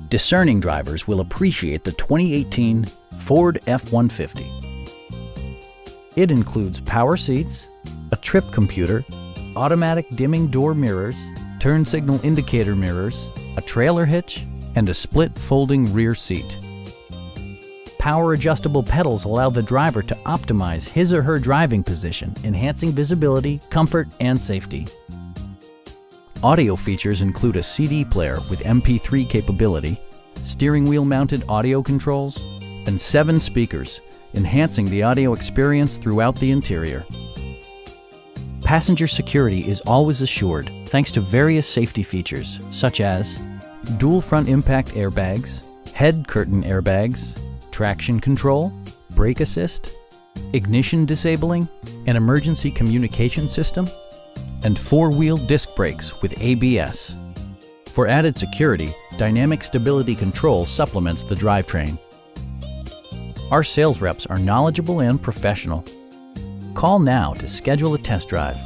Discerning drivers will appreciate the 2018 Ford F-150. It includes power seats, a trip computer, automatic dimming door mirrors, turn signal indicator mirrors, a trailer hitch, and a split folding rear seat. Power adjustable pedals allow the driver to optimize his or her driving position, enhancing visibility, comfort, and safety. Audio features include a CD player with MP3 capability, steering wheel mounted audio controls, and 7 speakers, enhancing the audio experience throughout the interior. Passenger security is always assured thanks to various safety features such as dual front impact airbags, head curtain airbags, traction control, brake assist, ignition disabling, an emergency communication system, and 4-wheel disc brakes with ABS. For added security, dynamic stability control supplements the drivetrain. Our sales reps are knowledgeable and professional. Call now to schedule a test drive.